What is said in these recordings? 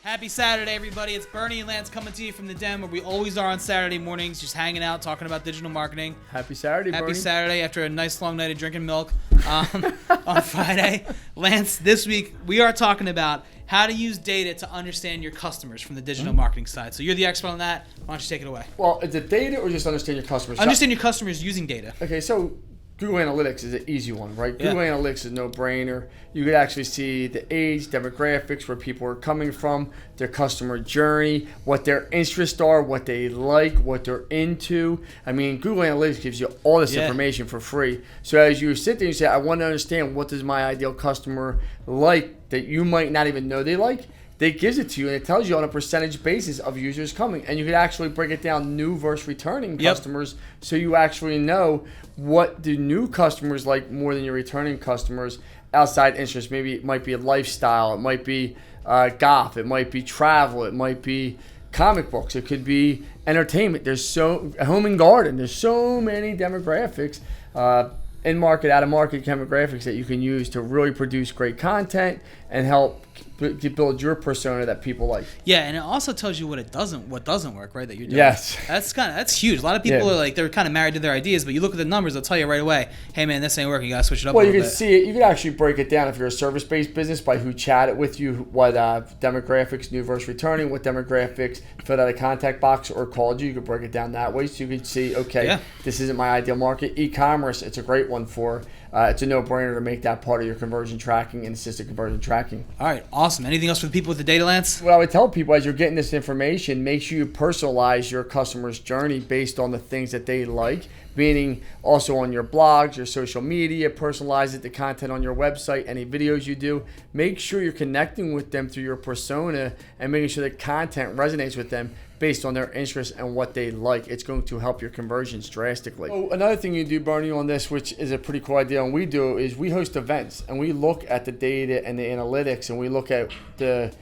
Happy Saturday, everybody. It's Bernie and Lance coming to you from the Den, where we always are on Saturday mornings, just hanging out, talking about digital marketing. Happy Saturday, Bernie. Happy Saturday after a nice long night of drinking milk on Friday. Lance, this week we are talking about how to use data to understand your customers from the digital marketing side. So you're the expert on that. Why don't you take it away? Well, is it data or just understand your customers? Understand your customers using data. Okay, so Google Analytics is an easy one, right? Yeah. Google Analytics is no brainer. You could actually see the age, demographics, where people are coming from, their customer journey, what their interests are, what they like, what they're into. I mean, Google Analytics gives you all this information for free. So as you sit there and say, I want to understand what does my ideal customer like that you might not even know they like, they gives it to you, and it tells you on a percentage basis of users coming. And you could actually break it down new versus returning customers, so you actually know what do new customers like more than your returning customers outside interests. Maybe it might be a lifestyle, it might be golf, it might be travel, it might be comic books, it could be entertainment. There's so home and garden. There's so many demographics, in market, out of market demographics that you can use to really produce great content and help build your persona that people like. Yeah, and it also tells you what doesn't work, right? That you're doing. Yes. That's huge. A lot of people are like, they're kind of married to their ideas, but you look at the numbers, they'll tell you right away, hey man, this ain't working. You gotta switch it up. Well, a little you can bit. see it. You can actually break it down if you're a service-based business by who chatted with you, what demographics, new versus returning, what demographics filled out a contact box or called you. You can break it down that way, so you can see, okay, this isn't my ideal market. E-commerce, it's a great one for. It's a no-brainer to make that part of your conversion tracking and assisted conversion tracking. All right, awesome. Anything else for the people with the data, Lance? What I would tell people as you're getting this information, make sure you personalize your customer's journey based on the things that they like, meaning also on your blogs, your social media, personalize it, the content on your website, any videos you do. Make sure you're connecting with them through your persona and making sure the content resonates with them based on their interests and what they like. It's going to help your conversions drastically. So another thing you do, Bernie, on this, which is a pretty cool idea, and we do, is we host events and we look at the data and the analytics, and we look at the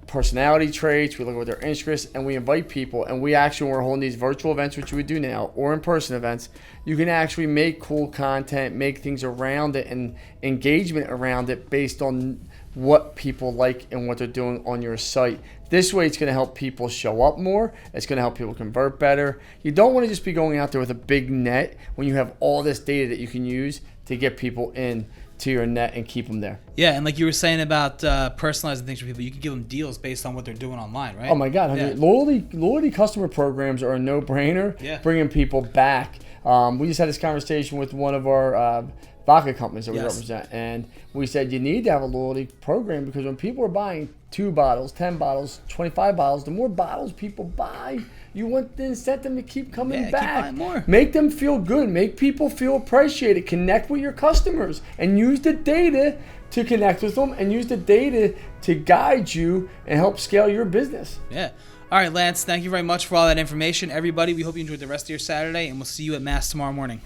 personality traits, we look at their interests, and we invite people. And we actually, when we're holding these virtual events, which we do now, or in-person events, you can actually make cool content, make things around it and engagement around it based on what people like and what they're doing on your site. This way, it's going to help people show up more. It's going to help people convert better. You don't want to just be going out there with a big net when you have all this data that you can use to get people in to your net and keep them there. Yeah, and like you were saying about personalizing things for people, you can give them deals based on what they're doing online, right? Oh my God, loyalty customer programs are a no-brainer. Yeah. Bringing people back. We just had this conversation with one of our vodka companies that we represent, and we said you need to have a loyalty program, because when people are buying 2 bottles, 10 bottles, 25 bottles, the more bottles people buy, you want to incent them to keep coming back. Keep buying more. Make them feel good. Make people feel appreciated. Connect with your customers and use the data to connect with them, and use the data to guide you and help scale your business. Yeah. All right, Lance, thank you very much for all that information. Everybody, we hope you enjoyed the rest of your Saturday, and we'll see you at Mass tomorrow morning.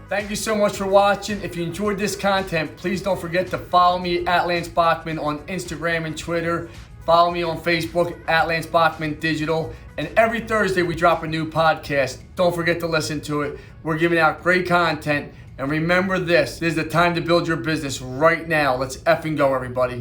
Thank you so much for watching. If you enjoyed this content, please don't forget to follow me at Lance Bachman on Instagram and Twitter. Follow me on Facebook at Lance Bachman Digital. And every Thursday we drop a new podcast. Don't forget to listen to it. We're giving out great content. And remember this is the time to build your business right now. Let's effing go, everybody.